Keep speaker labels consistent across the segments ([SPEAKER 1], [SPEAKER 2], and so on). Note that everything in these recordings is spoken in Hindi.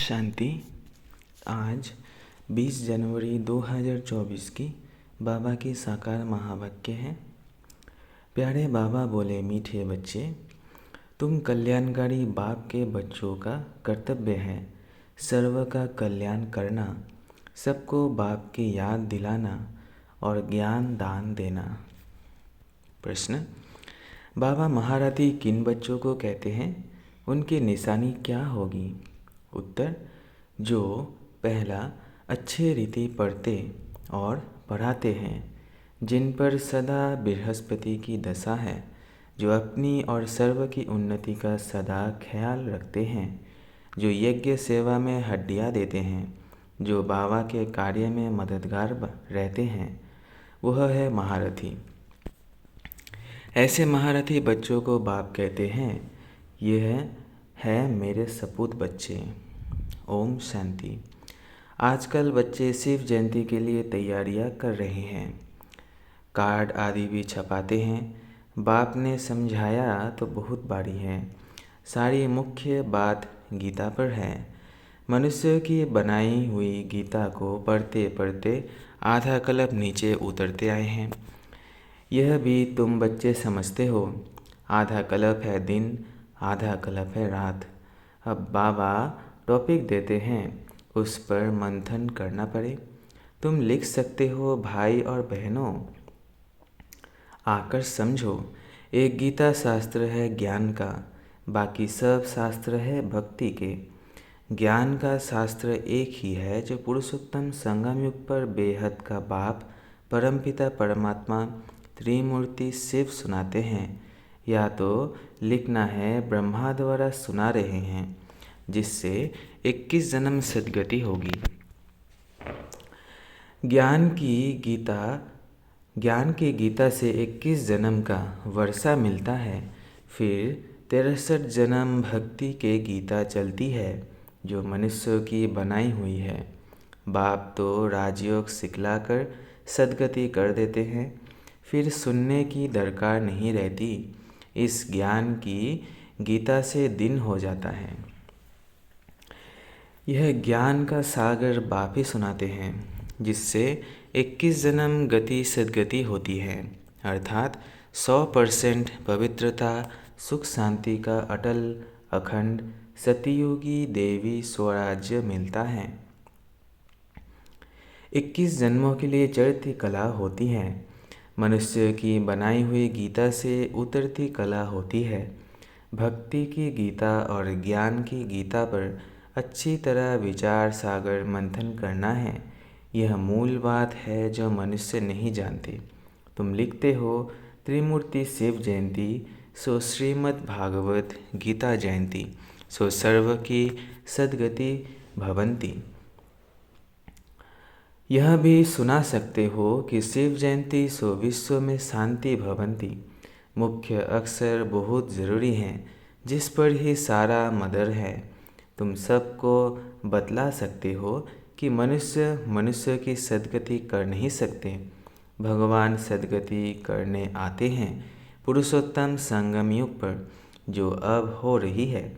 [SPEAKER 1] शांति। आज 20 जनवरी 2024 की बाबा की साकार महावाक्य है। प्यारे बाबा बोले, मीठे बच्चे, तुम कल्याणकारी बाप के बच्चों का कर्तव्य है सर्व का कल्याण करना, सबको बाप की याद दिलाना और ज्ञान दान देना। प्रश्न: बाबा महारथी किन बच्चों को कहते हैं? उनकी निशानी क्या होगी? उत्तर: जो पहला अच्छे रीति पढ़ते और पढ़ाते हैं, जिन पर सदा बृहस्पति की दशा है, जो अपनी और सर्व की उन्नति का सदा ख्याल रखते हैं, जो यज्ञ सेवा में हड्डियाँ देते हैं, जो बाबा के कार्य में मददगार रहते हैं, वह है महारथी। ऐसे महारथी बच्चों को बाप कहते हैं। यह है मेरे सपूत बच्चे। ओम शांति। आजकल बच्चे शिव जयंती के लिए तैयारियां कर रहे हैं, कार्ड आदि भी छपाते हैं। बाप ने समझाया तो बहुत बारी है। सारी मुख्य बात गीता पर है। मनुष्य की बनाई हुई गीता को पढ़ते पढ़ते आधा कल्प नीचे उतरते आए हैं। यह भी तुम बच्चे समझते हो। आधा कल्प है दिन, आधा कल्प है रात। अब बाबा टॉपिक देते हैं, उस पर मंथन करना पड़े। तुम लिख सकते हो, भाई और बहनों आकर समझो। एक गीता शास्त्र है ज्ञान का, बाकी सब शास्त्र है भक्ति के। ज्ञान का शास्त्र एक ही है जो पुरुषोत्तम संगम युग पर बेहद का बाप परमपिता परमात्मा त्रिमूर्ति शिव सुनाते हैं, या तो लिखना है ब्रह्मा द्वारा सुना रहे हैं, जिससे 21 जन्म सद्गति होगी। ज्ञान की गीता से 21 जन्म का वर्षा मिलता है। फिर 63 जन्म भक्ति के गीता चलती है, जो मनुष्यों की बनाई हुई है। बाप तो राजयोग सिखलाकर सद्गति कर देते हैं, फिर सुनने की दरकार नहीं रहती। इस ज्ञान की गीता से दिन हो जाता है। यह ज्ञान का सागर बाप ही सुनाते हैं, जिससे 21 जन्म गति सद्गति होती है, अर्थात 100% पवित्रता सुख शांति का अटल अखंड सतयुगी देवी स्वराज्य मिलता है। 21 जन्मों के लिए चढ़ती कला होती है। मनुष्य की बनाई हुई गीता से उतरती कला होती है। भक्ति की गीता और ज्ञान की गीता पर अच्छी तरह विचार सागर मंथन करना है। यह मूल बात है जो मनुष्य नहीं जानते। तुम लिखते हो त्रिमूर्ति शिव जयंती, सो श्रीमद् भागवत गीता जयंती, सो सर्व की सद्गति भवंती। यह भी सुना सकते हो कि शिव जयंती सो विश्व में शांति भवंती। मुख्य अक्षर बहुत ज़रूरी हैं, जिस पर ही सारा मदर है। तुम सबको बतला सकते हो कि मनुष्य की सद्गति कर नहीं सकते। भगवान सद्गति करने आते हैं पुरुषोत्तम संगम युग पर, जो अब हो रही है।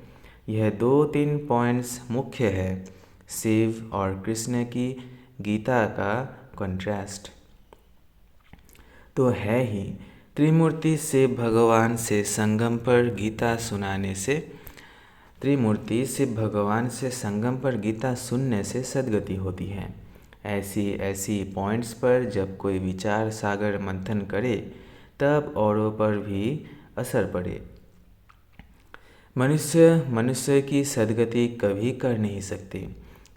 [SPEAKER 1] यह 2-3 पॉइंट्स मुख्य है। शिव और कृष्ण की गीता का कंट्रास्ट तो है ही। त्रिमूर्ति शिव भगवान से संगम पर गीता सुनने से सद्गति होती है। ऐसी पॉइंट्स पर जब कोई विचार सागर मंथन करे, तब औरों पर भी असर पड़े। मनुष्य की सद्गति कभी कर नहीं सकते।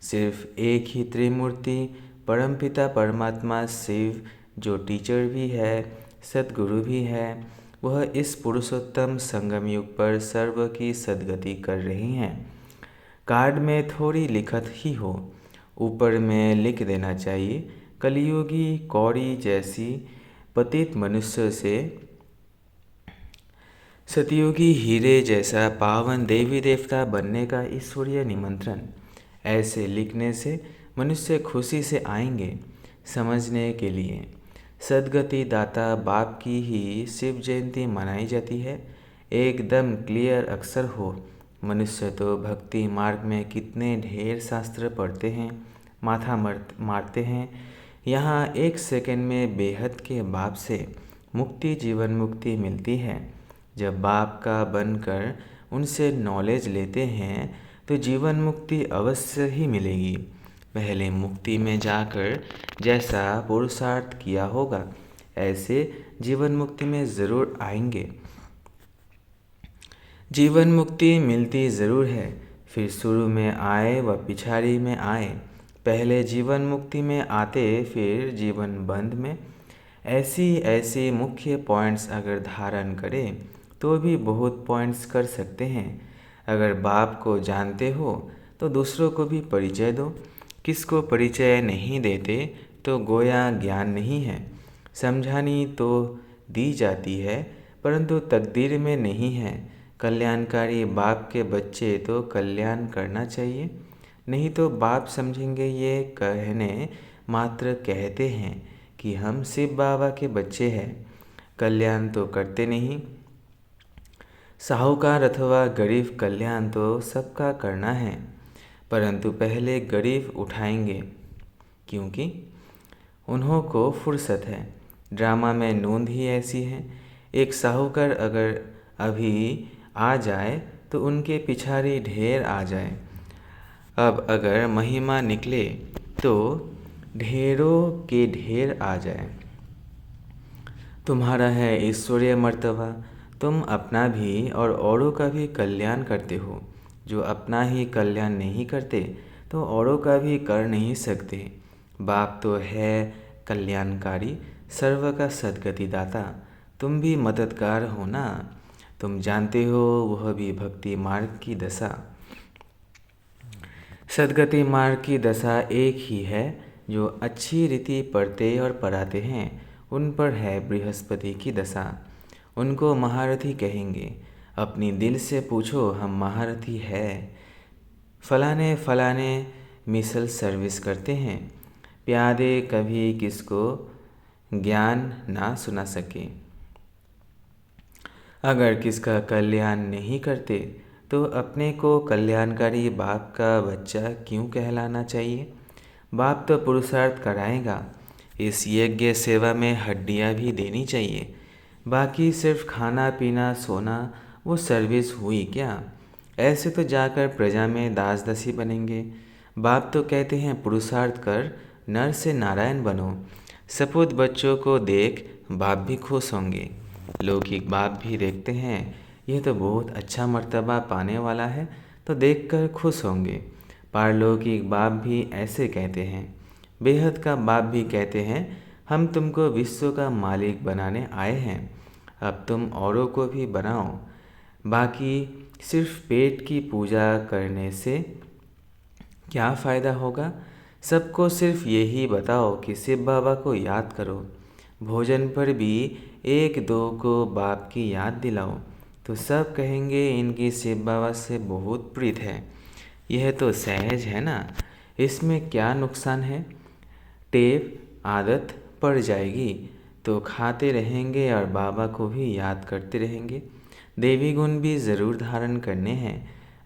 [SPEAKER 1] सिर्फ एक ही त्रिमूर्ति परमपिता परमात्मा शिव, जो टीचर भी है सद्गुरु भी है, वह इस पुरुषोत्तम संगम युग पर सर्व की सद्गति कर रही हैं। कार्ड में थोड़ी लिखत ही हो, ऊपर में लिख देना चाहिए, कलियुगी कौड़ी जैसी पतित मनुष्य से सतयुगी हीरे जैसा पावन देवी देवता बनने का ईश्वरीय निमंत्रण। ऐसे लिखने से मनुष्य खुशी से आएंगे समझने के लिए। सद्गति दाता बाप की ही शिव जयंती मनाई जाती है। एकदम क्लियर अक्षर हो, मनुष्य तो भक्ति मार्ग में कितने ढेर शास्त्र पढ़ते हैं, माथा मारते हैं। यहाँ 1 सेकंड में बेहद के बाप से मुक्ति, जीवन मुक्ति मिलती है। जब बाप का बनकर उनसे नॉलेज लेते हैं तो जीवन मुक्ति अवश्य ही मिलेगी। पहले मुक्ति में जाकर जैसा पुरुषार्थ किया होगा ऐसे जीवन मुक्ति में ज़रूर आएंगे। जीवन मुक्ति मिलती ज़रूर है, फिर शुरू में आए व पिछाड़ी में आए। पहले जीवन मुक्ति में आते फिर जीवन बंद में। ऐसी मुख्य पॉइंट्स अगर धारण करें तो भी बहुत पॉइंट्स कर सकते हैं। अगर बाप को जानते हो तो दूसरों को भी परिचय दो। किसको परिचय नहीं देते तो गोया ज्ञान नहीं है। समझानी तो दी जाती है परंतु तकदीर में नहीं है। कल्याणकारी बाप के बच्चे तो कल्याण करना चाहिए, नहीं तो बाप समझेंगे ये कहने मात्र कहते हैं कि हम शिव बाबा के बच्चे हैं, कल्याण तो करते नहीं। साहूकार अथवा गरीब कल्याण तो सबका करना है, परंतु पहले गरीब उठाएंगे क्योंकि उन्हों को फुर्सत है। ड्रामा में नोंद ही ऐसी है। एक साहूकार अगर अभी आ जाए तो उनके पिछाड़ी ढेर आ जाए। अब अगर महिमा निकले तो ढेरों के ढेर आ जाए। तुम्हारा है ईश्वरीय मर्तबा, तुम अपना भी और औरों का भी कल्याण करते हो। जो अपना ही कल्याण नहीं करते तो औरों का भी कर नहीं सकते। बाप तो है कल्याणकारी, सर्व का सद्गति दाता। तुम भी मददगार हो ना। तुम जानते हो वह भी भक्ति मार्ग की दशा। सद्गति मार्ग की दशा एक ही है। जो अच्छी रीति पढ़ते और पढ़ाते हैं उन पर है बृहस्पति की दशा। उनको महारथी कहेंगे। अपनी दिल से पूछो हम महारथी है। फलाने फलाने मिसल सर्विस करते हैं। प्यादे कभी किसको ज्ञान ना सुना सके। अगर किसका कल्याण नहीं करते तो अपने को कल्याणकारी बाप का बच्चा क्यों कहलाना चाहिए। बाप तो पुरुषार्थ कराएगा। इस यज्ञ सेवा में हड्डियाँ भी देनी चाहिए। बाकी सिर्फ खाना पीना सोना वो सर्विस हुई क्या। ऐसे तो जाकर प्रजा में दास दासी बनेंगे। बाप तो कहते हैं पुरुषार्थ कर नर से नारायण बनो। सपूत बच्चों को देख बाप भी खुश होंगे। लौकिक बाप भी देखते हैं यह तो बहुत अच्छा मर्तबा पाने वाला है तो देखकर खुश होंगे। पारलौकिक बाप भी ऐसे कहते हैं। बेहद का बाप भी कहते हैं हम तुमको विश्व का मालिक बनाने आए हैं, अब तुम औरों को भी बनाओ। बाकी सिर्फ पेट की पूजा करने से क्या फ़ायदा होगा। सबको सिर्फ यही बताओ कि शिव बाबा को याद करो। भोजन पर भी एक दो को बाप की याद दिलाओ तो सब कहेंगे इनकी शिव बाबा से बहुत प्रीत है। यह तो सहज है ना, इसमें क्या नुकसान है। टेप आदत पड़ जाएगी तो खाते रहेंगे और बाबा को भी याद करते रहेंगे। देवी गुण भी ज़रूर धारण करने हैं।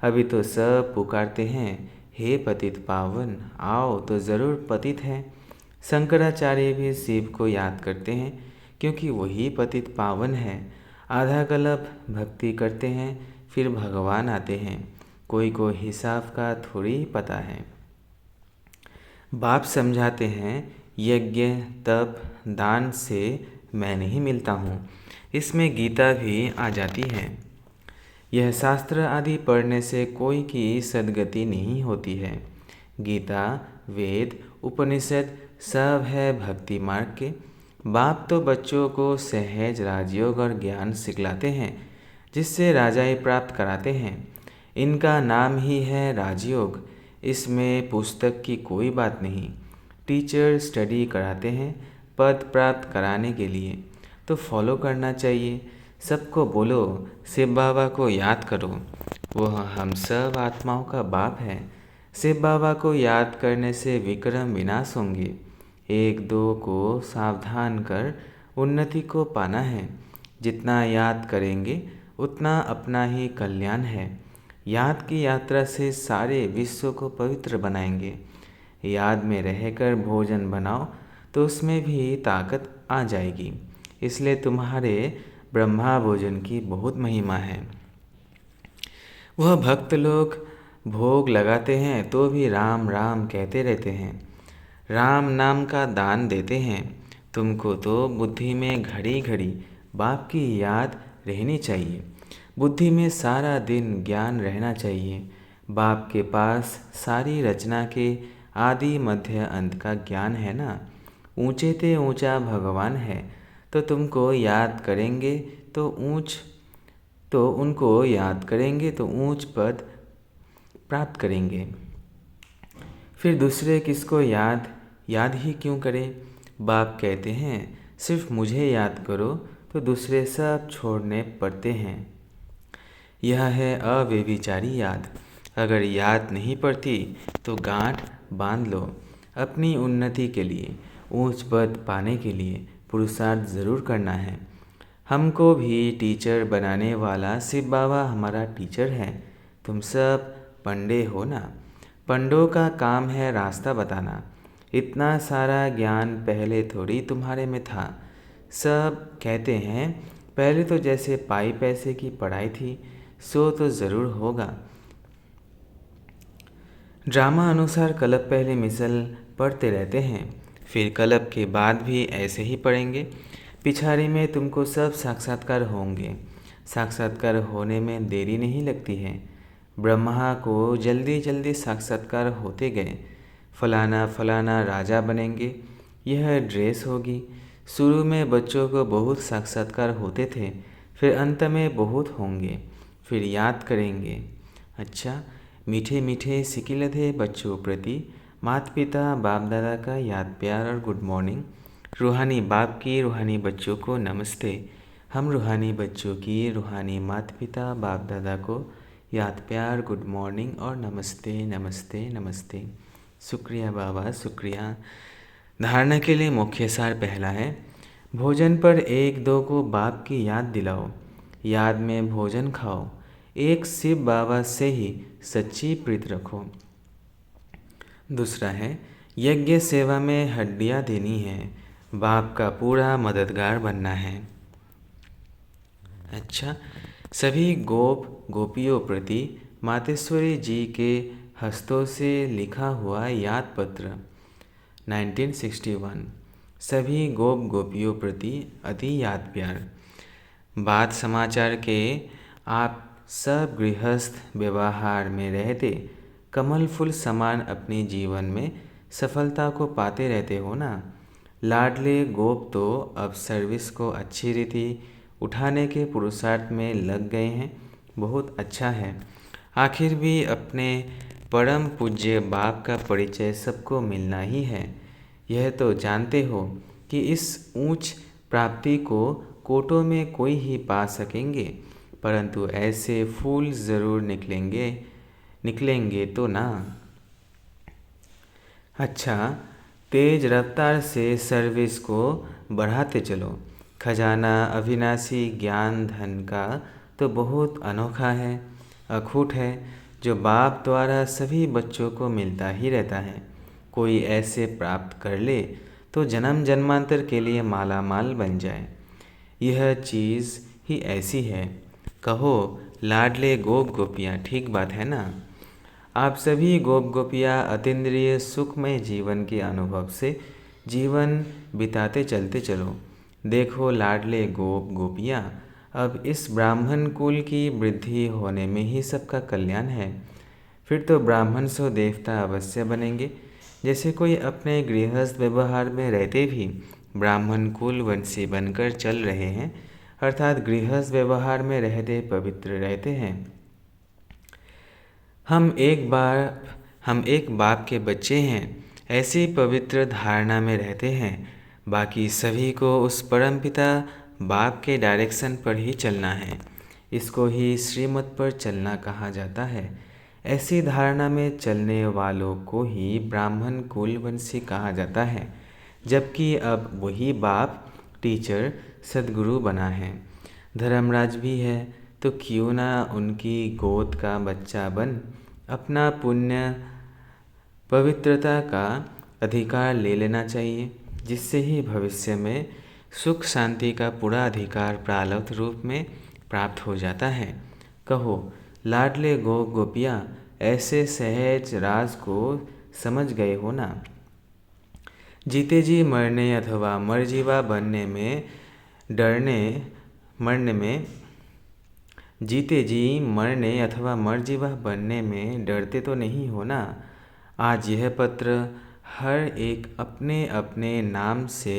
[SPEAKER 1] अभी तो सब पुकारते हैं हे पतित पावन, आओ तो ज़रूर पतित है। शंकराचार्य भी शिव को याद करते हैं क्योंकि वही पतित पावन है। आधा गलप भक्ति करते हैं फिर भगवान आते हैं। कोई को हिसाब का थोड़ी ही पता है। बाप समझाते हैं यज्ञ तप दान से मैं नहीं मिलता हूँ। इसमें गीता भी आ जाती है। यह शास्त्र आदि पढ़ने से कोई की सद्गति नहीं होती है। गीता वेद उपनिषद सब है भक्ति मार्ग के। बाप तो बच्चों को सहज राजयोग और ज्ञान सिखलाते हैं जिससे राजाई प्राप्त कराते हैं। इनका नाम ही है राजयोग। इसमें पुस्तक की कोई बात नहीं। टीचर स्टडी कराते हैं पद प्राप्त कराने के लिए तो फॉलो करना चाहिए। सबको बोलो शिव बाबा को याद करो, वह हम सब आत्माओं का बाप है। शिव बाबा को याद करने से विक्रम विनाश होंगे। एक दो को सावधान कर उन्नति को पाना है। जितना याद करेंगे उतना अपना ही कल्याण है। याद की यात्रा से सारे विश्व को पवित्र बनाएंगे। याद में रहकर भोजन बनाओ तो उसमें भी ताकत आ जाएगी। इसलिए तुम्हारे ब्रह्मा भोजन की बहुत महिमा है। वह भक्त लोग भोग लगाते हैं तो भी राम राम कहते रहते हैं, राम नाम का दान देते हैं। तुमको तो बुद्धि में घड़ी घड़ी बाप की याद रहनी चाहिए। बुद्धि में सारा दिन ज्ञान रहना चाहिए। बाप के पास सारी रचना के आदि मध्य अंत का ज्ञान है ना। ऊंचे ते ऊंचा भगवान है, तो तुमको याद करेंगे तो उनको याद करेंगे तो ऊंच पद प्राप्त करेंगे। फिर दूसरे किसको याद ही क्यों करें? बाप कहते हैं सिर्फ मुझे याद करो तो दूसरे सब छोड़ने पड़ते हैं। यह है अव्यभिचारी याद। अगर याद नहीं पड़ती तो गांठ बांध लो। अपनी उन्नति के लिए, ऊंच पद पाने के लिए पुरुषार्थ ज़रूर करना है। हमको भी टीचर बनाने वाला शिव बाबा हमारा टीचर है। तुम सब पंडे हो ना। पंडों का काम है रास्ता बताना। इतना सारा ज्ञान पहले थोड़ी तुम्हारे में था। सब कहते हैं पहले तो जैसे पाई पैसे की पढ़ाई थी सो तो ज़रूर होगा। ड्रामा अनुसार कलब पहले मिसल पढ़ते रहते हैं, फिर कलब के बाद भी ऐसे ही पढ़ेंगे। पिछाड़ी में तुमको सब साक्षात्कार होंगे। साक्षात्कार होने में देरी नहीं लगती है। ब्रह्मा को जल्दी जल्दी साक्षात्कार होते गए। फलाना फलाना राजा बनेंगे, यह ड्रेस होगी। शुरू में बच्चों को बहुत साक्षात्कार होते थे, फिर अंत में बहुत होंगे, फिर याद करेंगे। अच्छा, मीठे मीठे सिकिलधे बच्चों प्रति माता पिता बाप दादा का याद प्यार और गुड मॉर्निंग। रूहानी बाप की रूहानी बच्चों को नमस्ते। हम रूहानी बच्चों की रूहानी माता पिता बाप दादा को याद प्यार गुड मॉर्निंग और नमस्ते नमस्ते नमस्ते। शुक्रिया बाबा, शुक्रिया। धारणा के लिए मुख्य सार पहला है, भोजन पर एक दो को बाप की याद दिलाओ। याद में भोजन खाओ। एक शिव बाबा से ही सच्ची प्रीत रखो। दूसरा है, यज्ञ सेवा में हड्डियाँ देनी है। बाप का पूरा मददगार बनना है। अच्छा, सभी गोपियों प्रति मातेश्वरी जी के हस्तों से लिखा हुआ याद पत्र 1961। सभी गोपियों प्रति अति याद प्यार। बात समाचार के, आप सब गृहस्थ व्यवहार में रहते कमल फूल समान अपने जीवन में सफलता को पाते रहते हो ना। लाडले गोप तो अब सर्विस को अच्छी रीति उठाने के पुरुषार्थ में लग गए हैं। बहुत अच्छा है। आखिर भी अपने परम पूज्य बाप का परिचय सबको मिलना ही है। यह तो जानते हो कि इस ऊंच प्राप्ति को कोटों में कोई ही पा सकेंगे, परंतु ऐसे फूल ज़रूर निकलेंगे तो ना। अच्छा, तेज रफ्तार से सर्विस को बढ़ाते चलो। खजाना अविनाशी ज्ञान धन का तो बहुत अनोखा है, अखूट है, जो बाप द्वारा सभी बच्चों को मिलता ही रहता है। कोई ऐसे प्राप्त कर ले तो जन्म जन्मांतर के लिए माला माल बन जाए। यह चीज़ ही ऐसी है। कहो लाडले गोपियाँ, ठीक बात है ना। आप सभी गोपियाँ अतीन्द्रिय सुखमय जीवन के अनुभव से जीवन बिताते चलते चलो। देखो लाडले गोपियाँ, अब इस ब्राह्मण कुल की वृद्धि होने में ही सबका कल्याण है। फिर तो ब्राह्मण सो देवता अवश्य बनेंगे। जैसे कोई अपने गृहस्थ व्यवहार में रहते भी ब्राह्मण कुल वंशी बनकर चल रहे हैं, अर्थात गृहस्थ व्यवहार में रहते पवित्र रहते हैं। हम एक बाप के बच्चे हैं, ऐसी पवित्र धारणा में रहते हैं। बाकी सभी को उस परमपिता बाप के डायरेक्शन पर ही चलना है। इसको ही श्रीमत पर चलना कहा जाता है। ऐसी धारणा में चलने वालों को ही ब्राह्मण कुलवंशी कहा जाता है, जबकि अब वही बाप टीचर सदगुरु बना है। धर्मराज भी है, तो क्यों ना उनकी गोद का बच्चा बन अपना पुण्य पवित्रता का अधिकार ले लेना चाहिए, जिससे ही भविष्य में सुख शांति का पूरा अधिकार प्रारब्ध रूप में प्राप्त हो जाता है। कहो लाडले गोपियाँ, ऐसे सहज राज को समझ गए हो ना। जीते जी मरने अथवा मरजीवा बनने में डरने मरने में जीते जी मरने अथवा मरजीवा बनने में डरते तो नहीं हो ना। आज यह पत्र हर एक अपने अपने नाम से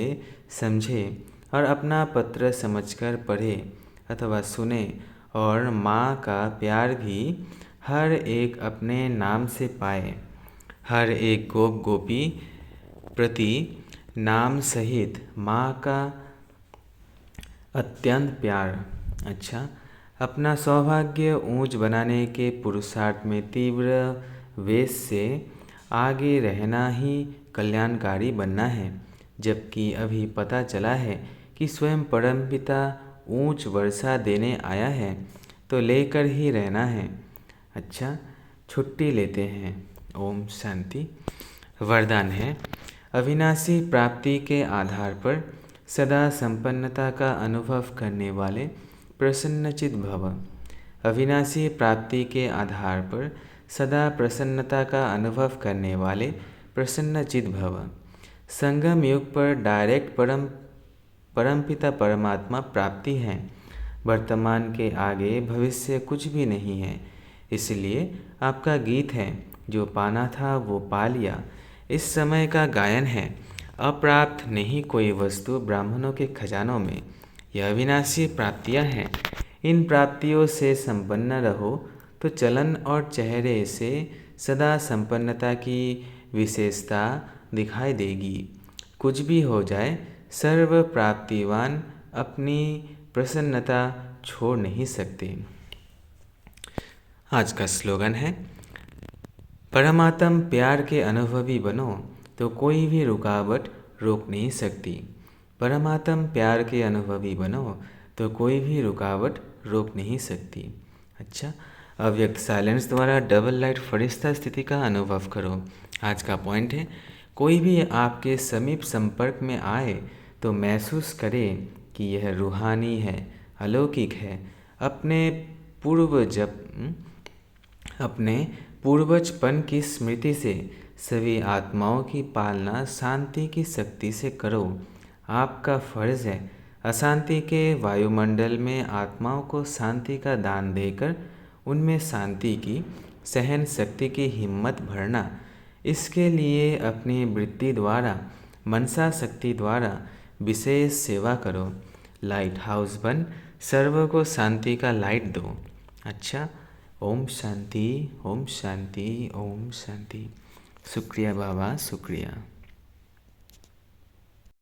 [SPEAKER 1] समझे और अपना पत्र समझकर पढ़े अथवा सुने, और माँ का प्यार भी हर एक अपने नाम से पाए। हर एक गोप गोपी प्रति नाम सहित माँ का अत्यंत प्यार। अच्छा, अपना सौभाग्य ऊंच बनाने के पुरुषार्थ में तीव्र वेश से आगे रहना ही कल्याणकारी बनना है। जबकि अभी पता चला है कि स्वयं परमपिता ऊंच वर्षा देने आया है, तो लेकर ही रहना है। अच्छा, छुट्टी लेते हैं। ओम शांति। वरदान है, अविनाशी प्राप्ति के आधार पर सदा संपन्नता का अनुभव करने वाले प्रसन्नचित भव। अविनाशी प्राप्ति के आधार पर सदा प्रसन्नता का अनुभव करने वाले प्रसन्नचित भव। संगम युग पर डायरेक्ट परमपिता परमात्मा प्राप्ति है। वर्तमान के आगे भविष्य कुछ भी नहीं है। इसलिए आपका गीत है, जो पाना था वो पा लिया, इस समय का गायन है। अप्राप्त नहीं कोई वस्तु ब्राह्मणों के खजानों में। यह अविनाशी प्राप्तियां हैं। इन प्राप्तियों से संपन्न रहो तो चलन और चेहरे से सदा संपन्नता की विशेषता दिखाई देगी। कुछ भी हो जाए, सर्व प्राप्तिवान अपनी प्रसन्नता छोड़ नहीं सकते। आज का स्लोगन है, परमात्म प्यार के अनुभवी बनो तो कोई भी रुकावट रोक नहीं सकती। परमात्म प्यार के अनुभवी बनो तो कोई भी रुकावट रोक नहीं सकती। अच्छा, अव्यक्त साइलेंस द्वारा डबल लाइट फरिश्ता स्थिति का अनुभव करो। आज का पॉइंट है, कोई भी आपके समीप संपर्क में आए तो महसूस करें कि यह रूहानी है, अलौकिक है। अपने पूर्वजपन की स्मृति से सभी आत्माओं की पालना शांति की शक्ति से करो। आपका फर्ज है अशांति के वायुमंडल में आत्माओं को शांति का दान देकर उनमें शांति की सहन शक्ति की हिम्मत भरना। इसके लिए अपनी वृत्ति द्वारा, मनसा शक्ति द्वारा विशेष सेवा करो। लाइट हाउस बन सर्व को शांति का लाइट दो। अच्छा, ओम शांति, ओम शांति, ओम शांति। शुक्रिया बाबा, शुक्रिया।